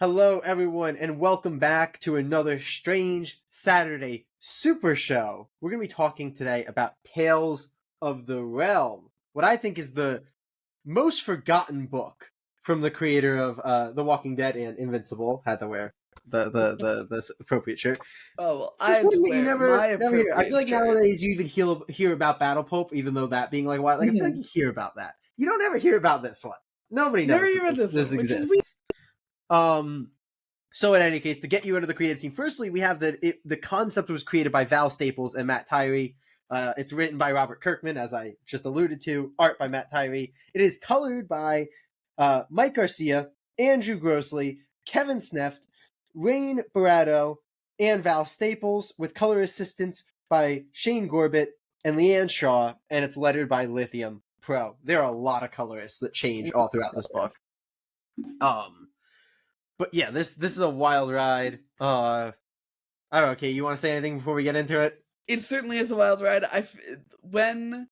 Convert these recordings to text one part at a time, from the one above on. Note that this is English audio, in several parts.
Hello, everyone, and welcome back to another strange Saturday Super Show. We're going to be talking today about Tales of the Realm, what I think is the most forgotten book from the creator of The Walking Dead and Invincible. Had to wear the appropriate shirt. Oh, well, Just I one that you wear never my hear. I appropriate feel like shirt. nowadays you even hear about Battle Pope, even though that being like wild. Like I feel like you hear about that. You don't ever hear about this one. Nobody Never knows that even this this one, which is weird. exists. So in any case, to get you into the creative team, firstly, we have the concept was created by Val Staples and Matt Tyree. It's written by Robert Kirkman, as I just alluded to, art by Matt Tyree. It is colored by Mike Garcia, Andrew Grossley, Kevin Sneft, Rain Barado, and Val Staples, with color assistance by Shane Gorbett and Leanne Shaw, and it's lettered by Lithium Pro. There are a lot of colorists that change all throughout this book. But yeah, this is a wild ride. I don't know. Okay, you want to say anything before we get into it? It certainly is a wild ride. When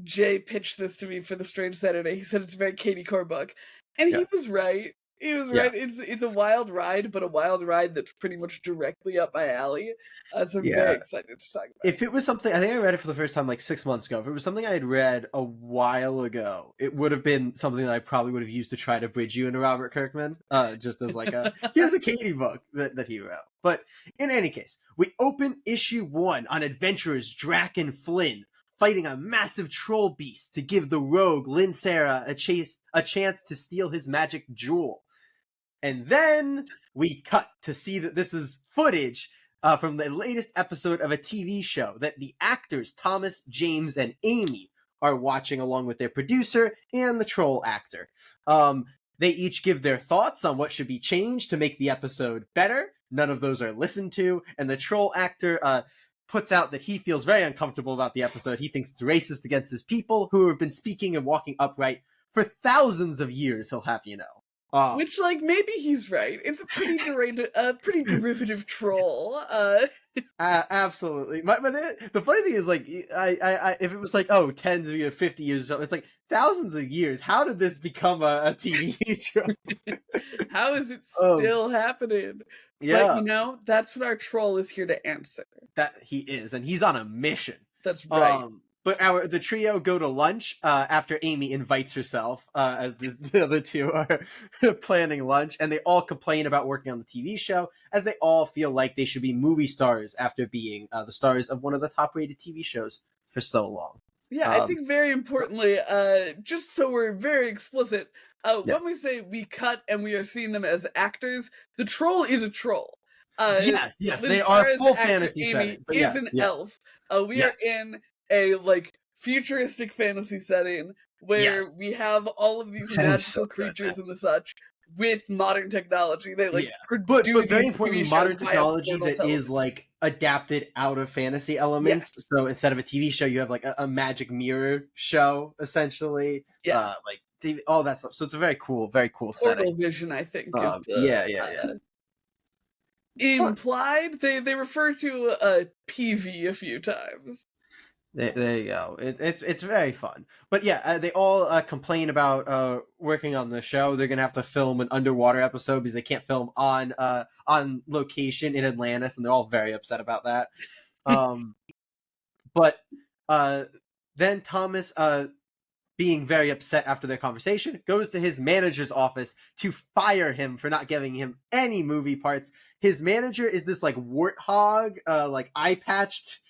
Jay pitched this to me for the Strange Saturday, he said it's a very Katie Core book, and he was right. He was right. It's a wild ride, but a wild ride that's pretty much directly up my alley. So I'm very excited to talk about it. If it was something, I think I read it for the first time like 6 months ago. If it was something I had read a while ago, it would have been something that I probably would have used to try to bridge you into Robert Kirkman, just as like here's a Katie book that he wrote. But in any case, we open issue 1 on adventurers Drac and Flynn fighting a massive troll beast to give the rogue Lynn Sarah a chance to steal his magic jewel. And then we cut to see that this is footage from the latest episode of a TV show that the actors Thomas, James, and Amy are watching along with their producer and the troll actor. They each give their thoughts on what should be changed to make the episode better. None of those are listened to, and the troll actor puts out that he feels very uncomfortable about the episode. He thinks it's racist against his people who have been speaking and walking upright for thousands of years, he'll have you know. Which, like, maybe he's right. It's a pretty derivative troll. Absolutely. But the funny thing is, like, I if it was like, tens of years, 50 years or something, it's like thousands of years. How did this become a TV show? How is it still happening? Yeah. But, that's what our troll is here to answer. That he is, and he's on a mission. That's right. But the trio go to lunch after Amy invites herself, as the other two are planning lunch, and they all complain about working on the TV show, as they all feel like they should be movie stars after being the stars of one of the top-rated TV shows for so long. Yeah, I think very importantly, just so we're very explicit, when we say we cut and we are seeing them as actors, the troll is a troll. Yes, they are full fantasy setting. Amy is an elf. We are in a futuristic fantasy setting where we have all of these magical creatures and the such with modern technology. They but very importantly, modern technology that is like adapted out of fantasy elements. Yes. So instead of a TV show, you have like a magic mirror show essentially. Yes. All that stuff. So it's a very cool Portal setting. Vision, I think. Is implied. They refer to a PV a few times. There you go. It's very fun. But yeah, they all complain about working on the show. They're gonna have to film an underwater episode because they can't film on location in Atlantis, and they're all very upset about that. But then Thomas, being very upset after their conversation, goes to his manager's office to fire him for not giving him any movie parts. His manager is this like warthog, like eye patched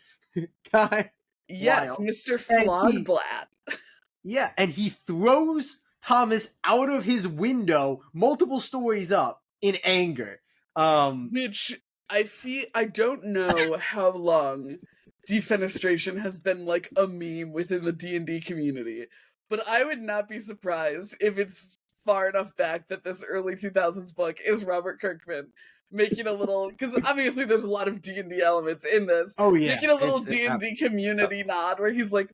guy. Yes, wild. Mr. Flogblatt. Yeah, and he throws Thomas out of his window multiple stories up in anger. Which I don't know how long defenestration has been like a meme within the D&D community, but I would not be surprised if it's far enough back that this early 2000s book is Robert Kirkman making a little, because obviously there's a lot of D&D elements in this. Oh yeah, making a little D&D community nod where he's like,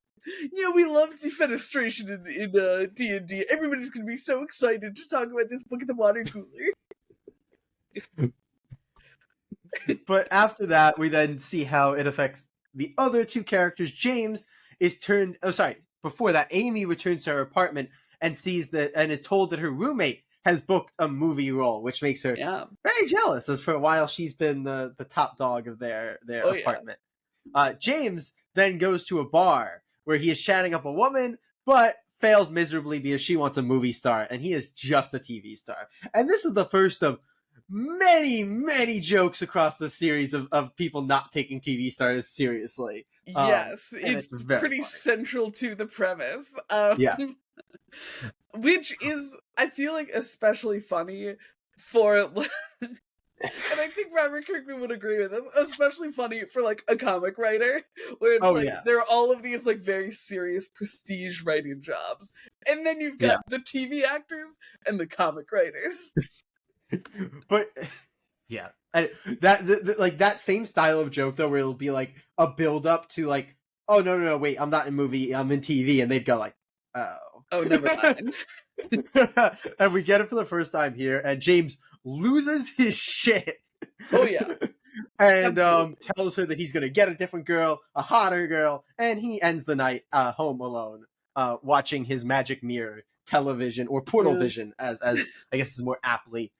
"Yeah, we love defenestration in D&D. Everybody's gonna be so excited to talk about this book at the water cooler." But after that, we then see how it affects the other two characters. James is before that, Amy returns to her apartment and sees that and is told that her roommate has booked a movie role, which makes her Yeah. very jealous, as for a while she's been the top dog of their Oh yeah. apartment. James then goes to a bar where he is chatting up a woman, but fails miserably because she wants a movie star, and he is just a TV star. And this is the first of many, many jokes across the series of people not taking TV stars seriously. Yes, And it's very pretty funny. central to the premise. Yeah. Which is, I feel like, especially funny for, and I think Robert Kirkman would agree with this, especially funny for like a comic writer, where it's like yeah. there are all of these like very serious prestige writing jobs, and then you've got the TV actors and the comic writers. But yeah, like that same style of joke though, where it'll be like a build up to like, oh no, wait, I'm not in movie, I'm in TV, and they'd go like, oh, never mind. And we get it for the first time here, and James loses his shit. Oh yeah. And tells her that he's gonna get a different girl, a hotter girl, and he ends the night home alone, watching his magic mirror television, or portal vision, as I guess is more aptly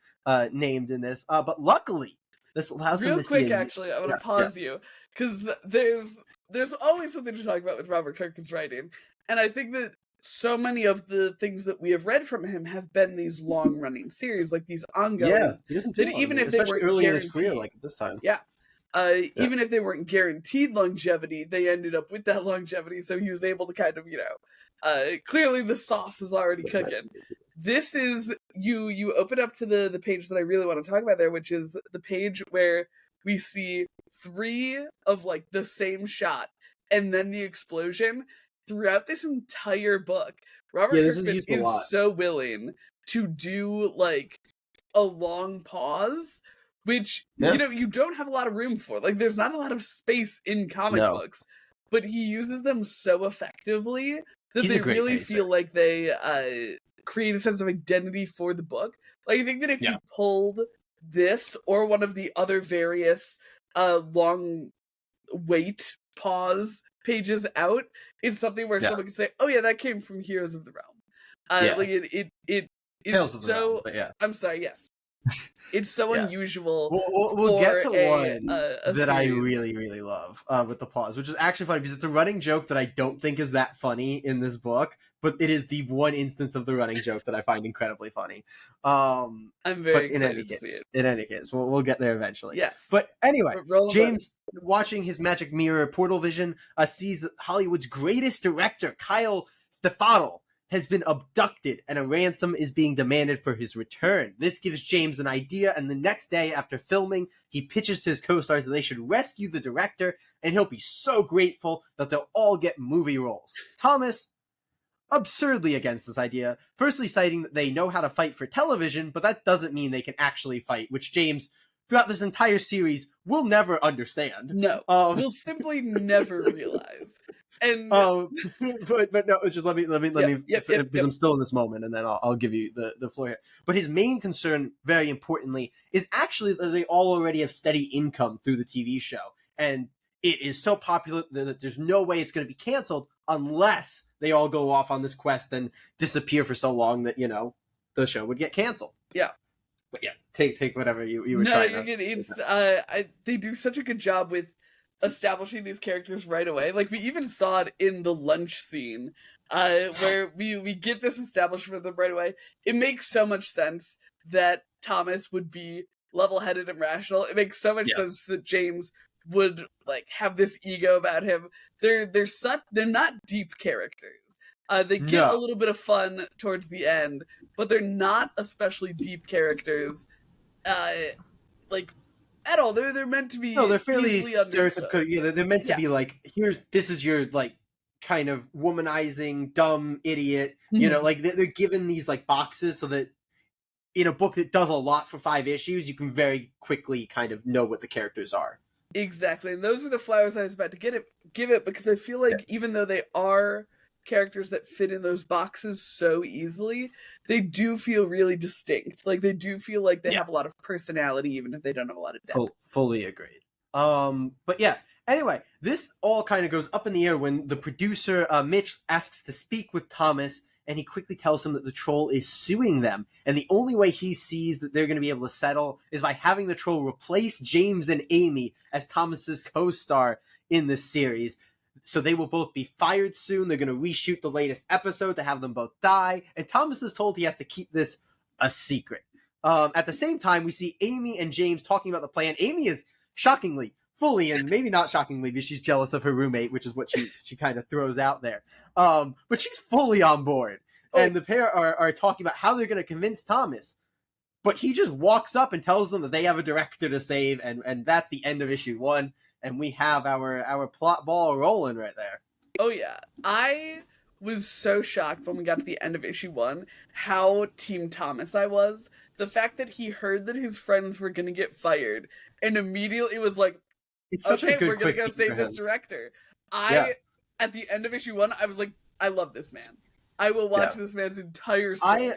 named in this. But luckily, this allows him to see. Real quick, actually, I'm gonna pause you because there's always something to talk about with Robert Kirkman's writing, and I think that so many of the things that we have read from him have been these long-running series, like these ongoing. Yeah, he doesn't do that even if they weren't early guaranteed, in his career, like at this time. Yeah. Even if they weren't guaranteed longevity, they ended up with that longevity, so he was able to kind of, clearly the sauce is already cooking. This is, you open up to the page that I really want to talk about there, which is the page where we see 3 of, like, the same shot, and then the explosion. Throughout this entire book, Robert Kirkman is so willing to do, like, a long pause, which you don't have a lot of room for. Like, there's not a lot of space in comic books, but he uses them so effectively that they really feel like they create a sense of identity for the book. Like, I think that if you pulled this or one of the other various long wait pause pages out, it's something where someone could say, "Oh yeah, that came from Heroes of the Realm." Like it is so. Realm, I'm sorry. Yes. It's so unusual. We'll get to one that I really, really love with the pause, which is actually funny because it's a running joke that I don't think is that funny in this book, but it is the one instance of the running joke that I find incredibly funny. I'm very excited to see it. In any case, we'll get there eventually. Yes. But anyway, James, watching his magic mirror portal vision, sees that Hollywood's greatest director, Kyle Stefano, has been abducted and a ransom is being demanded for his return. This gives James an idea, and the next day after filming, he pitches to his co-stars that they should rescue the director, and he'll be so grateful that they'll all get movie roles. Thomas, absurdly against this idea, firstly citing that they know how to fight for television, but that doesn't mean they can actually fight, which James, throughout this entire series, will never understand. No, we'll simply never realize. And but no, just let me because I'm still in this moment, and then I'll give you the floor here. But his main concern, very importantly, is actually that they all already have steady income through the TV show, and it is so popular that there's no way it's going to be canceled unless they all go off on this quest and disappear for so long that the show would get canceled. Yeah. But yeah, take whatever you were trying to. It's they do such a good job with establishing these characters right away. Like, we even saw it in the lunch scene, where we get this establishment of them right away. It makes so much sense that Thomas would be level-headed and rational. It makes so much sense that James would like have this ego about him. They're not deep characters. They get a little bit of fun towards the end, but they're not especially deep characters. Like, at all. They're meant to be. No, they're fairly stereotypical. Yeah, they're meant to be like, this is your like kind of womanizing dumb idiot. Mm-hmm. Like they're given these like boxes so that in a book that does a lot for 5 issues, you can very quickly kind of know what the characters are. Exactly, and those are the flowers I was about to give it because I feel like even though they are characters that fit in those boxes so easily, they do feel really distinct. Like, they do feel like they have a lot of personality, even if they don't have a lot of depth. Fully agreed. But yeah, anyway, this all kind of goes up in the air when the producer, Mitch, asks to speak with Thomas, and he quickly tells him that the troll is suing them, and the only way he sees that they're going to be able to settle is by having the troll replace James and Amy as Thomas's co-star in this series. So they will both be fired soon. They're going to reshoot the latest episode to have them both die, and Thomas is told he has to keep this a secret. At the same time, we see Amy and James talking about the plan. Amy is shockingly, fully, and maybe not shockingly, because she's jealous of her roommate, which is what she kind of throws out there. But she's fully on board. And the pair are talking about how they're going to convince Thomas. But he just walks up and tells them that they have a director to save, and that's the end of issue 1. And we have our plot ball rolling right there. Oh yeah. I was so shocked when we got to the end of issue 1 how Team Thomas I was. The fact that he heard that his friends were going to get fired and immediately was like, it's such okay, a good we're going to go save this director. At the end of issue 1, I was like, I love this man. I will watch this man's entire story.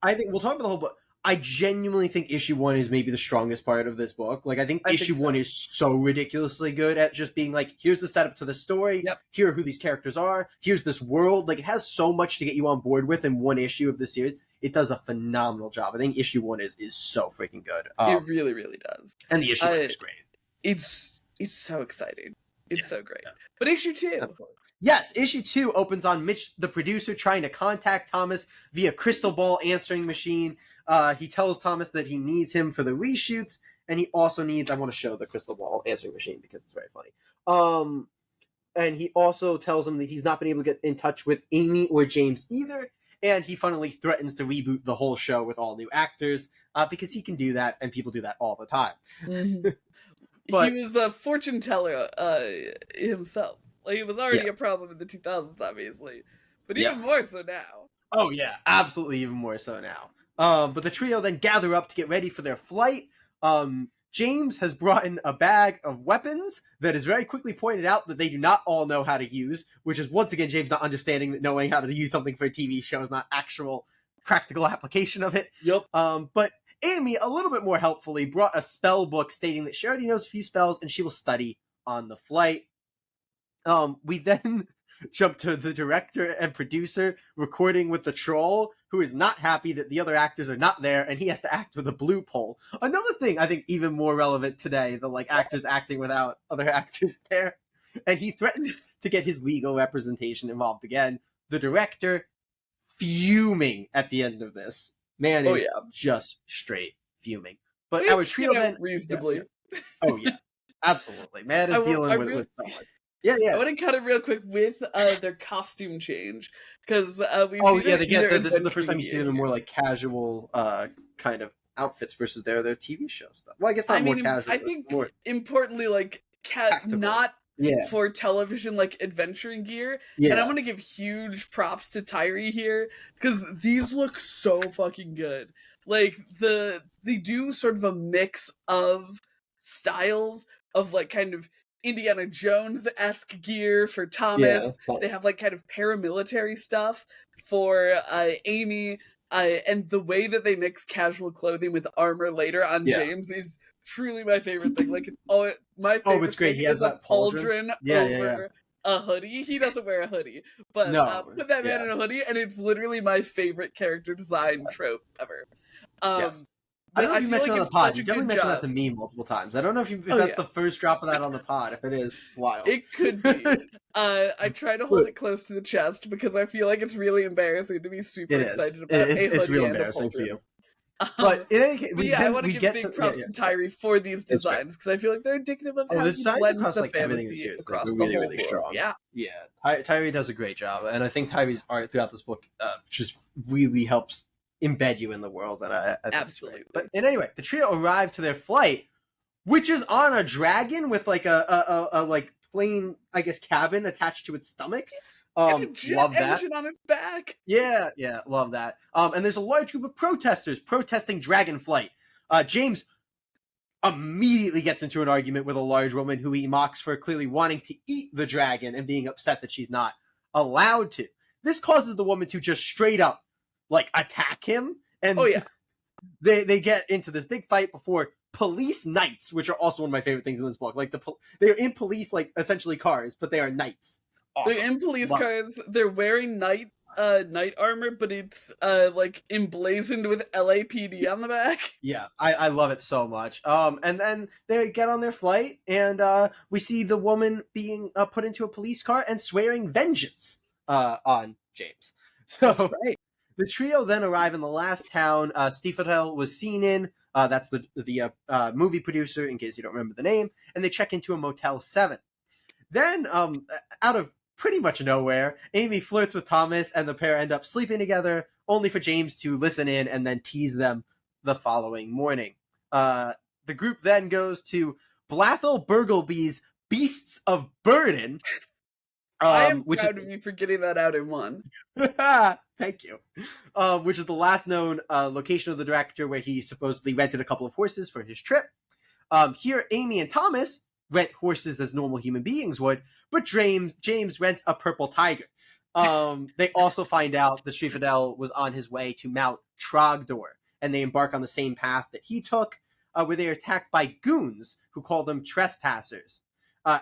I think we'll talk about the whole book. I genuinely think issue 1 is maybe the strongest part of this book. Like, I think issue 1 is so ridiculously good at just being like, here's the setup to the story. Yep. Here are who these characters are. Here's this world. Like, it has so much to get you on board with in one issue of the series. It does a phenomenal job. I think issue 1 is so freaking good. It really, really does. And the issue 1 is great. It's so exciting. It's so great. But issue 2. Yes, issue 2 opens on Mitch, the producer, trying to contact Thomas via crystal ball answering machine. He tells Thomas that he needs him for the reshoots, and he also needs... I want to show the crystal ball answering machine because it's very funny. And he also tells him that he's not been able to get in touch with Amy or James either, and he funnily threatens to reboot the whole show with all new actors, because he can do that, and people do that all the time. Mm-hmm. But he was a fortune teller himself. Like, it was already a problem in the 2000s, obviously, but even more so now. Oh yeah, absolutely, even more so now. But the trio then gather up to get ready for their flight. James has brought in a bag of weapons that is very quickly pointed out that they do not all know how to use, which is once again James not understanding that knowing how to use something for a TV show is not actual practical application of it. Yep. But Amy, a little bit more helpfully, brought a spell book stating that she already knows a few spells and she will study on the flight. We then jump to the director and producer recording with the troll, who is not happy that the other actors are not there, and he has to act with a blue pole. Another thing I think even more relevant today, the actors acting without other actors there. And he threatens to get his legal representation involved again. The director fuming at the end of this. Man is just straight fuming. But our trio then... reasonably. Oh yeah, absolutely. Man is dealing with someone. Yeah. I want to cut it real quick with their costume change, because we. This is the first time you see them in more like casual kind of outfits versus their TV show stuff. Well, I guess not more casual. I think more importantly, like not for television like adventuring gear. Yeah. And I want to give huge props to Tyree here, because these look so fucking good. Like they do sort of a mix of styles of like kind of Indiana Jones-esque gear for Thomas. Yeah. They have like kind of paramilitary stuff for Amy, and the way that they mix casual clothing with armor later on James is truly my favorite thing. Like, my favorite it's great. thing he has is that pauldron over a hoodie. He doesn't wear a hoodie, but put that man in a hoodie, and it's literally my favorite character design trope ever. I don't know if you mentioned it on the pod. You definitely mentioned that to me multiple times. I don't know if that's the first drop of that on the pod. If it is, wild. It could be. I try to hold it close to the chest because I feel like it's really embarrassing to be super excited about a hoodie. It's real embarrassing for you. But in any case, I want to give big props to Tyree for these designs, because I feel like they're indicative of how he blends the fantasy across the whole really strong. Yeah. Tyree does a great job, and I think Tyree's art throughout this book just really helps embed you in the world, and I think absolutely. But anyway, the trio arrive to their flight, which is on a dragon with like a like plane, I guess, cabin attached to its stomach. And a jet engine on its back. Yeah, love that. And there's a large group of protesters protesting dragon flight. James immediately gets into an argument with a large woman who he mocks for clearly wanting to eat the dragon and being upset that she's not allowed to. This causes the woman to just straight up like attack him, and they get into this big fight before police knights, which are also one of my favorite things in this book. Like they're in police, like essentially cars, but they are knights. Awesome. They're in police cars. They're wearing knight knight armor, but it's like emblazoned with LAPD on the back. Yeah, I love it so much. And then they get on their flight, and we see the woman being put into a police car and swearing vengeance on James. That's So right. the trio then arrive in the last town Steve was seen in. That's the movie producer, in case you don't remember the name, and they check into a Motel 7. Then, out of pretty much nowhere, Amy flirts with Thomas, and the pair end up sleeping together, only for James to listen in and then tease them the following morning. The group then goes to Blathel Burgleby's Beasts of Burden, I am which proud of you for getting that out in one. thank you. Which is the last known location of the director, where he supposedly rented a couple of horses for his trip. Here, Amy and Thomas rent horses as normal human beings would, but James rents a purple tiger. They also find out that Striefadel was on his way to Mount Trogdor, and they embark on the same path that he took, where they are attacked by goons who call them trespassers.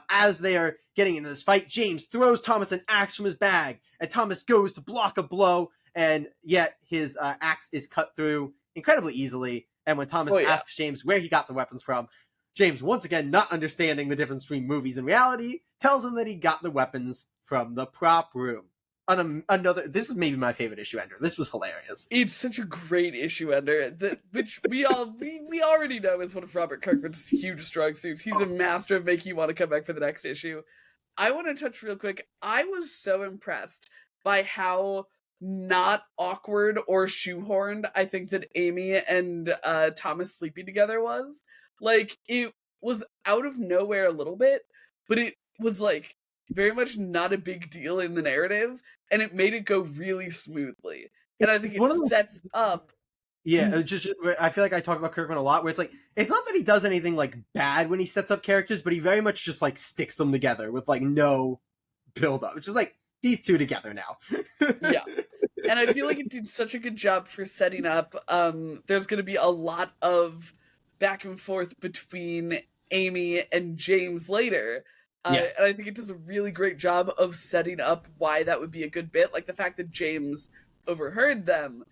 As they are getting into this fight, James throws Thomas an axe from his bag, and Thomas goes to block a blow, and yet his axe is cut through incredibly easily. And when Thomas asks James where he got the weapons from, James, once again not understanding the difference between movies and reality, tells him that he got the weapons from the prop room. This is maybe my favorite issue ender. This was hilarious. It's such a great issue ender, which we already know is one of Robert Kirkman's huge strong suits. He's a master of making you want to come back for the next issue. I want to touch real quick. I was so impressed by how not awkward or shoehorned I think that Amy and Thomas sleeping together was. Like, it was out of nowhere a little bit, but it was like very much not a big deal in the narrative, and it made it go really smoothly. And I think it sets up. Yeah, I feel like I talk about Kirkman a lot, where it's like, it's not that he does anything like bad when he sets up characters, but he very much just like sticks them together with like no build up. It's just like, these two together now. Yeah. And I feel like it did such a good job for setting up. There's going to be a lot of back and forth between Amy and James later. And I think it does a really great job of setting up why that would be a good bit. Like the fact that James overheard them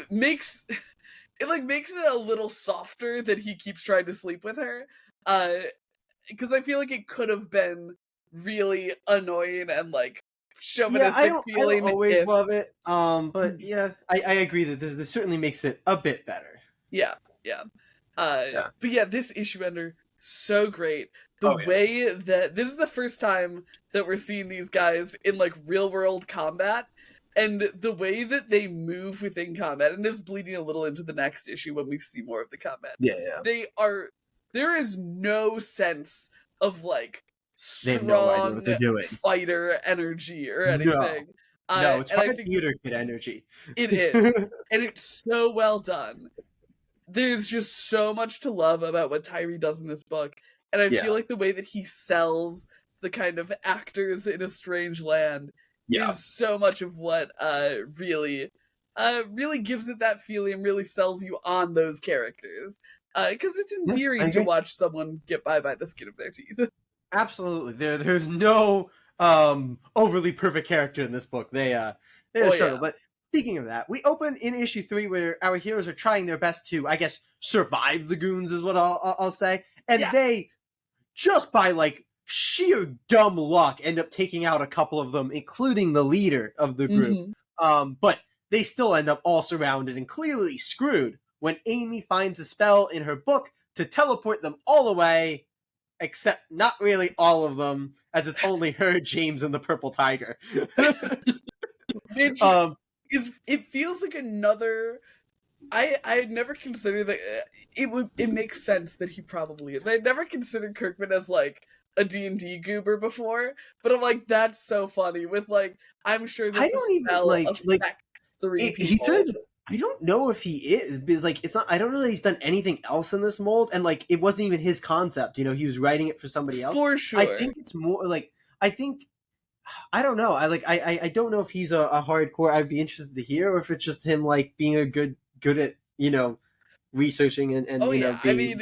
makes it a little softer that he keeps trying to sleep with her. Because I feel like it could have been really annoying and like chauvinistic feeling. I don't always love it. But yeah, I agree that this certainly makes it a bit better. Yeah. But yeah, this issue ender, so great. The way that this is the first time that we're seeing these guys in like real world combat, and the way that they move within combat, and this is bleeding a little into the next issue when we see more of the combat. There is no sense of like strong fighter energy or anything. No, it's fucking theater kid energy. It is. And it's so well done. There's just so much to love about what Tyree does in this book. And I feel like the way that he sells the kind of actors in a strange land is so much of what really gives it that feeling, really sells you on those characters. Because it's endearing to watch someone get by the skin of their teeth. Absolutely. There's no overly perfect character in this book. They're struggle. But speaking of that, we open in issue 3 where our heroes are trying their best to, I guess, survive the goons is what I'll say. And they, just by like sheer dumb luck, end up taking out a couple of them, including the leader of the group. But they still end up all surrounded and clearly screwed when Amy finds a spell in her book to teleport them all away, except not really all of them, as it's only her, James, and the purple tiger. Which it feels like another. I had never considered that it makes sense that he probably is. I had never considered Kirkman as like a D&D goober before, but I'm like, that's so funny with like, I'm sure that the spell affects 3 people. He said, I don't know if he is, because like, it's not, I don't know that he's done anything else in this mold, and like, it wasn't even his concept, you know, he was writing it for somebody else. For sure. I think it's more like, I don't know. I don't know if he's a hardcore. I'd be interested to hear, or if it's just him like being a good at, you know, researching and you know, being, I mean,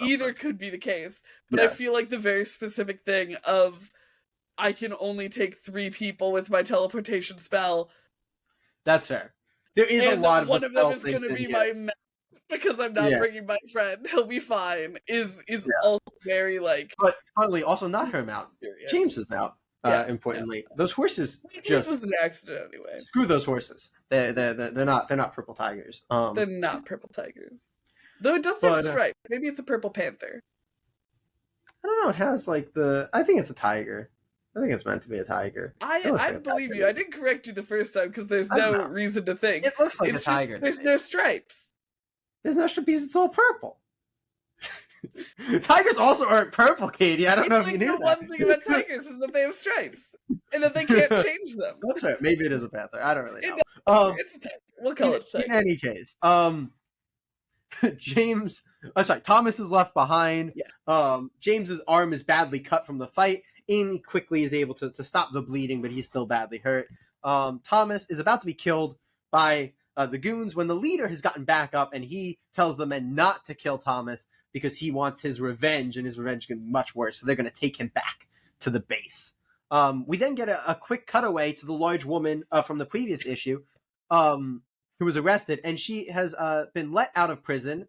either could be the case, but I feel like the very specific thing of I can only take 3 people with my teleportation spell, That's fair. There is a and lot of the one of them spell is things gonna in be here. my mount because I'm not Yeah, bringing my friend. He'll be fine. Is yeah. also very like But funnily, also not her mount. experience. James's mount. Yeah, yeah. Importantly, those horses This just was an accident anyway. screw those horses. They're not purple tigers. They're not purple tigers. Though it does have But stripes. Maybe it's a purple panther. I don't know. It has like the. I think it's a tiger. I think it's meant to be a tiger. It looks I like a believe tiger. you. I didn't correct you the first time because there's I don't no know. reason to think. It looks like a It's just tiger to there's me. no stripes. There's no extra piece. It's all purple. Tigers also aren't purple, Katie. I don't know It's if you like knew the that. one thing about tigers is that they have stripes. And that they can't change them. That's right. Maybe it is a panther. I don't really know. It's a tiger. We'll call it a In tiger. any case, James. Oh, sorry, Thomas is left behind. Yeah. James's arm is badly cut from the fight. Amy quickly is able to stop the bleeding, but he's still badly hurt. Thomas is about to be killed by the goons when the leader has gotten back up, and he tells the men not to kill Thomas because he wants his revenge, and his revenge is going to be much worse. So they're going to take him back to the base. We then get a quick cutaway to the large woman from the previous issue, who was arrested, and she has been let out of prison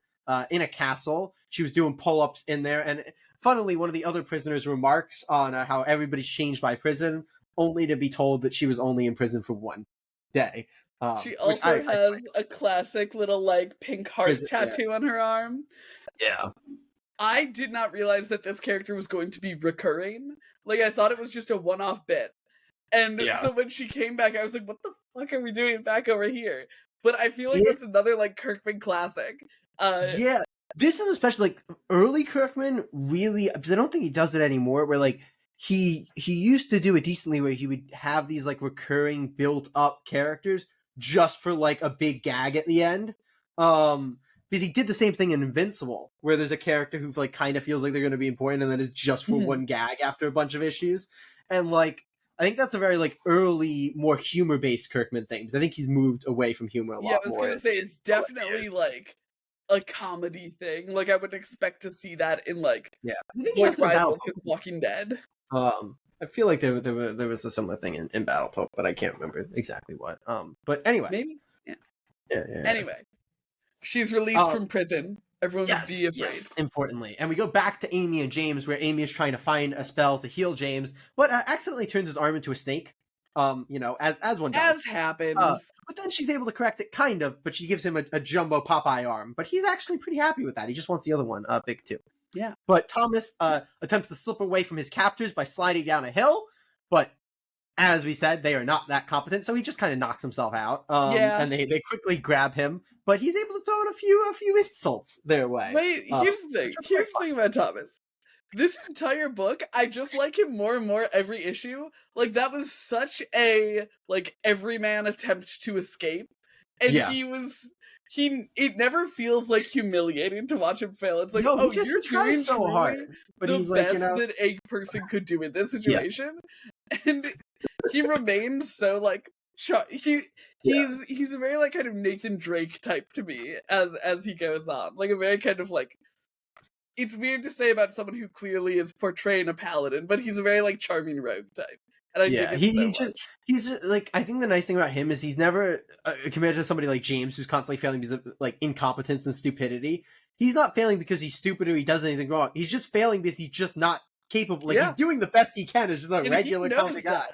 in a castle. She was doing pull-ups in there, and funnily, one of the other prisoners remarks on how everybody's changed by prison, only to be told that she was only in prison for 1 day. She also has a classic little like pink heart tattoo on her arm. Yeah. I did not realize that this character was going to be recurring. Like, I thought it was just a one-off bit. And so when she came back, I was like, what the fuck are we doing back over here? But I feel like that's another, like, Kirkman classic. Yeah. This is especially, like, early Kirkman really, because I don't think he does it anymore, where, like, he used to do it decently where he would have these, like, recurring built-up characters just for, like, a big gag at the end. Because he did the same thing in Invincible, where there's a character who like kind of feels like they're going to be important, and then is just for one gag after a bunch of issues. And like, I think that's a very like early, more humor-based Kirkman thing. Because I think he's moved away from humor a lot more. Yeah, I was gonna say it's definitely like a comedy thing. Like I would expect to see that in like voice rivals with Walking Dead. I feel like there was a similar thing in Battle Pope, but I can't remember exactly what. But anyway, maybe yeah. Anyway. She's released from prison. Everyone would be afraid. Yes, importantly. And we go back to Amy and James, where Amy is trying to find a spell to heal James, but accidentally turns his arm into a snake. As one does. As happens. But then she's able to correct it, kind of, but she gives him a jumbo Popeye arm. But he's actually pretty happy with that. He just wants the other one, big too. Yeah. But Thomas attempts to slip away from his captors by sliding down a hill, but as we said, they are not that competent, so he just kind of knocks himself out. And they quickly grab him, but he's able to throw in a few insults their way. Wait, here's the thing. Here's the thing about Thomas. This entire book, I just like him more and more every issue. Like, that was such a, like, everyman attempt to escape. And it never feels, like, humiliating to watch him fail. It's like, you're doing so hard. But the he's best like, that a person could do in this situation. And he remains so, like, he's a very, like, kind of Nathan Drake type to me as he goes on. Like, a very kind of, like, it's weird to say about someone who clearly is portraying a paladin, but he's a very, like, charming rogue type. And I dig it he's just, like, I think the nice thing about him is he's never, compared to somebody like James, who's constantly failing because of, like, incompetence and stupidity, he's not failing because he's stupid or he does anything wrong. He's just failing because he's just not capable. Like, he's doing the best he can as just a regular kind of guy.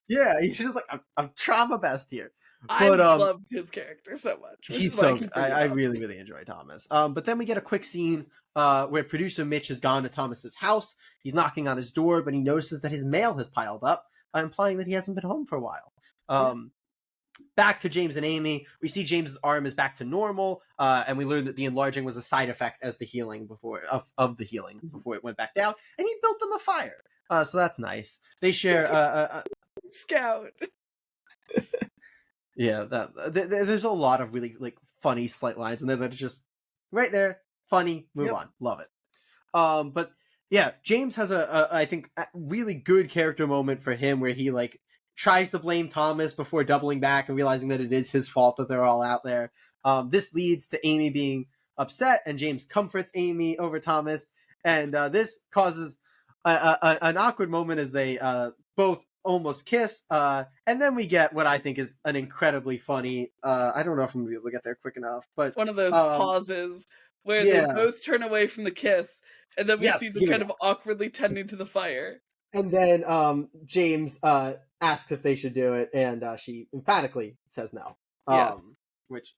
Yeah, he's just like, I'm trying my best here. I loved his character so much. He's so good. I really, really enjoy Thomas. But then we get a quick scene where producer Mitch has gone to Thomas's house. He's knocking on his door, but he notices that his mail has piled up, implying that he hasn't been home for a while. Back to James and Amy. We see James's arm is back to normal, and we learn that the enlarging was a side effect as the healing of the healing before it went back down. And he built them a fire, so that's nice. They share Scout. Yeah, there's a lot of really like funny slight lines in there that are just right there, funny. Move on, love it. But yeah, James has I think a really good character moment for him where he like tries to blame Thomas before doubling back and realizing that it is his fault that they're all out there. This leads to Amy being upset, and James comforts Amy over Thomas, and this causes an awkward moment as they both almost kiss, and then we get what I think is an incredibly funny. I don't know if I'm gonna be able to get there quick enough, but one of those pauses where they yeah, both turn away from the kiss, and then we yes, see them here we kind go. of awkwardly tending to the fire. And then James asks if they should do it, and she emphatically says no. Yes. Which,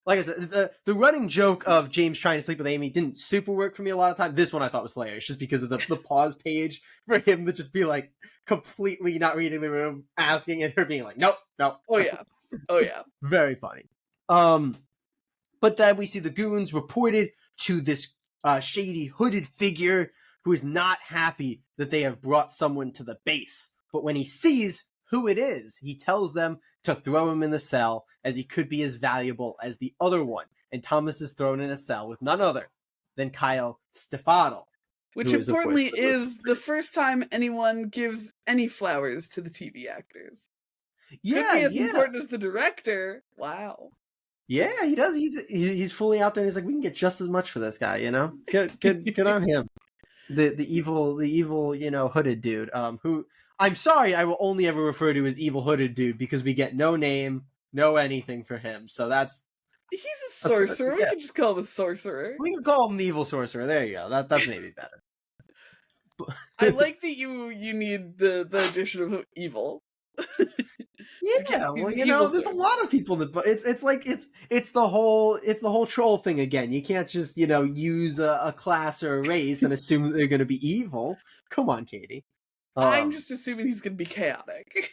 like I said, the running joke of James trying to sleep with Amy didn't super work for me a lot of time. This one I thought was hilarious, just because of the pause page for him to just be like completely not reading the room, asking, and her being like, nope, nope. Oh yeah. Oh yeah. Very funny. But then we see the goons reported to this shady hooded figure who is not happy that they have brought someone to the base. But when he sees who it is, he tells them to throw him in the cell, as he could be as valuable as the other one. And Thomas is thrown in a cell with none other than Kyle Stefano. Which who is, of course, importantly is the first time anyone gives any flowers to the TV actors. Yeah, Could be as yeah. important as the director. Wow. Yeah, he does. He's fully out there. He's like, we can get just as much for this guy, you know? Good on him. The evil, you know, hooded dude. Who, I'm sorry, I will only ever refer to as evil hooded dude because we get no name, no anything for him. So he's a sorcerer. We can just call him a sorcerer. We can call him the evil sorcerer. There you go. That's maybe better. I like that you need the addition of evil. Yeah, well, you know, there's a lot of people that it's like it's the whole troll thing again. You can't just, you know, use a class or a race and assume that they're going to be evil. Come on, Katie. I'm just assuming he's going to be chaotic.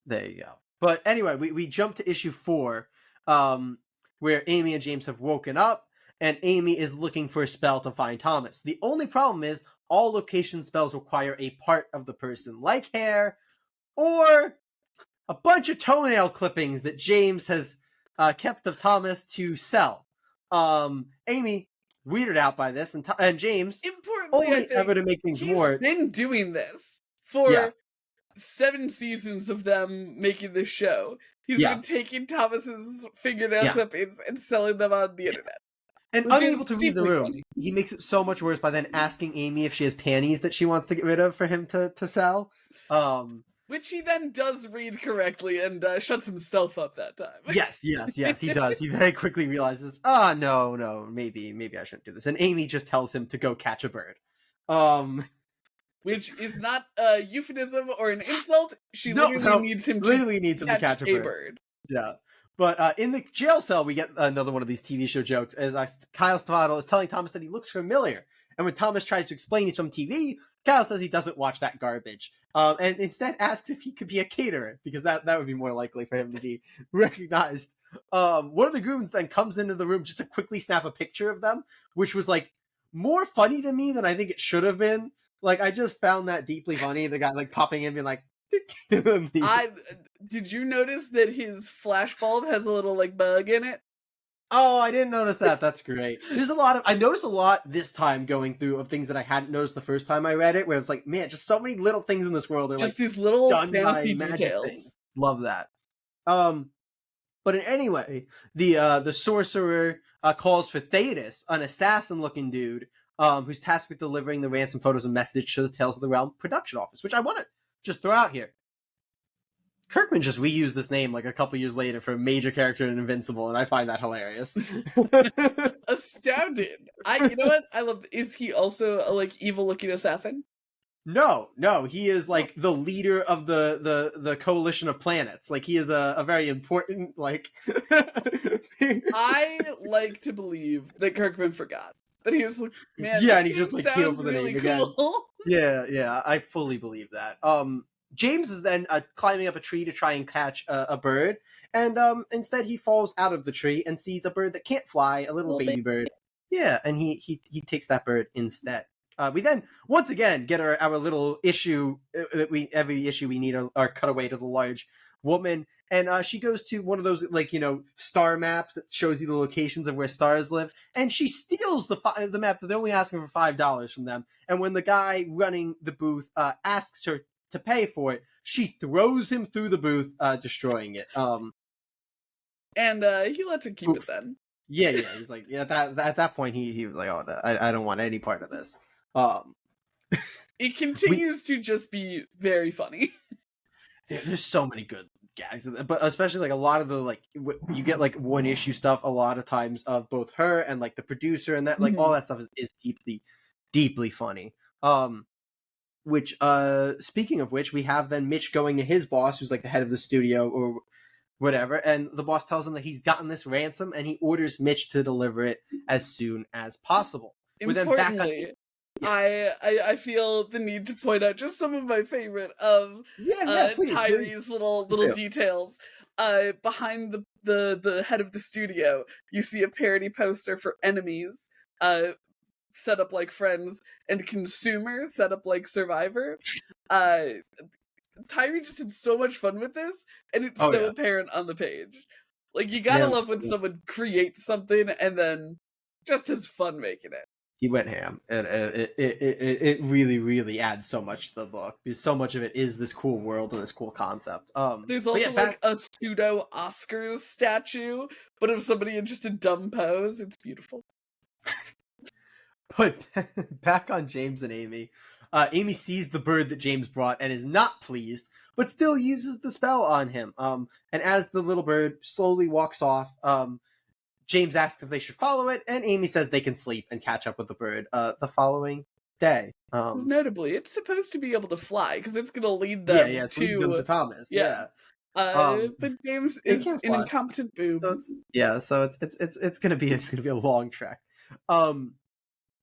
There you go. But anyway, we jump to issue 4, where Amy and James have woken up, and Amy is looking for a spell to find Thomas. The only problem is all location spells require a part of the person, like hair or a bunch of toenail clippings that James has kept of Thomas to sell. Amy, weirded out by this, and James, importantly, only ever to make things more. He's been doing this for 7 seasons of them making this show. He's been taking Thomas's fingernail clippings and selling them on the internet. And unable to read the room, funny. He makes it so much worse by then asking Amy if she has panties that she wants to get rid of for him to sell. Which he then does read correctly and shuts himself up that time. Yes, he does. He very quickly realizes, no, maybe I shouldn't do this. And Amy just tells him to go catch a bird. Which is not a euphemism or an insult. She literally needs him to catch a bird. Yeah. But in the jail cell, we get another one of these TV show jokes, as Kyle Stefano is telling Thomas that he looks familiar. And when Thomas tries to explain he's from TV, Kyle says he doesn't watch that garbage. And instead asks if he could be a caterer, because that would be more likely for him to be recognized. One of the goons then comes into the room just to quickly snap a picture of them, which was like more funny to me than I think it should have been. Like, I just found that deeply funny. The guy like popping in, being like, did you notice that his flashbulb has a little like bug in it? Oh, I didn't notice that. That's great. I noticed a lot this time going through of things that I hadn't noticed the first time I read it, where it's like, man, just so many little things in this world are just like these little done fantasy by details. Things. Love that. But in any way, the sorcerer calls for Thetis, an assassin-looking dude, who's tasked with delivering the ransom photos and message to the Tales of the Realm production office, which I want to just throw out here. Kirkman just reused this name like a couple years later for a major character in Invincible, and I find that hilarious. Astounded. You know what? I love. Is he also a like evil-looking assassin? No, he is like the leader of the coalition of planets. Like, he is a very important like. I like to believe that Kirkman forgot that he was like, man. Yeah, and he just like came up with the really name cool. again. Yeah, I fully believe that. James is then climbing up a tree to try and catch a bird, and instead he falls out of the tree and sees a bird that can't fly, a little baby bird. Yeah, and he takes that bird instead. We then once again get our little issue that every issue we need our cutaway to the large woman, and she goes to one of those like, you know, star maps that shows you the locations of where stars live, and she steals the map that they're only asking for $5 from them. And when the guy running the booth asks her to pay for it, she throws him through the booth, destroying it. And he lets him keep it then. Yeah. He's like, at that point, he was like, oh, I don't want any part of this. It continues to just be very funny. There's so many good gags, but especially like a lot of the like you get like one issue stuff a lot of times of both her and like the producer, and that like all that stuff is deeply funny. Which speaking of which, we have then Mitch going to his boss, who's like the head of the studio or whatever, and the boss tells him that he's gotten this ransom and he orders Mitch to deliver it as soon as possible. Importantly, I feel the need to point out just some of my favorite of please, Tyree's little details. Behind the head of the studio, you see a parody poster for Enemies, set up like Friends, and Consumer, set up like Survivor. Tyree just had so much fun with this, and it's apparent on the page. Like, you gotta love when someone creates something and then just has fun making it. He went ham, and it really adds so much to the book, because so much of it is this cool world and this cool concept. There's also like a pseudo Oscars statue, but of somebody in just a dumb pose. It's beautiful. But back on James and Amy, Amy sees the bird that James brought and is not pleased, but still uses the spell on him. And as the little bird slowly walks off, James asks if they should follow it, and Amy says they can sleep and catch up with the bird the following day. Notably, it's supposed to be able to fly because it's going to lead them to Thomas. Yeah. But James is an incompetent boob. So it's gonna be a long trek.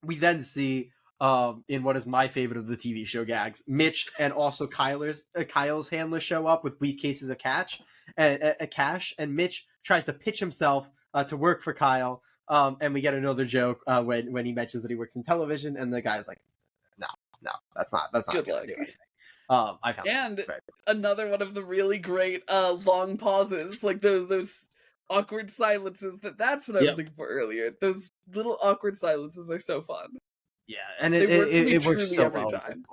We then see in what is my favorite of the TV show gags, Mitch and also Kyle's handler show up with briefcases of cash, and Mitch tries to pitch himself to work for Kyle, and we get another joke when he mentions that he works in television, and the guy's like, no, that's not good gonna luck. do anything. I found and another one of the really great long pauses, like those awkward silences. That's what I was looking for earlier. Those little awkward silences are so fun. Yeah, and it works so every well time.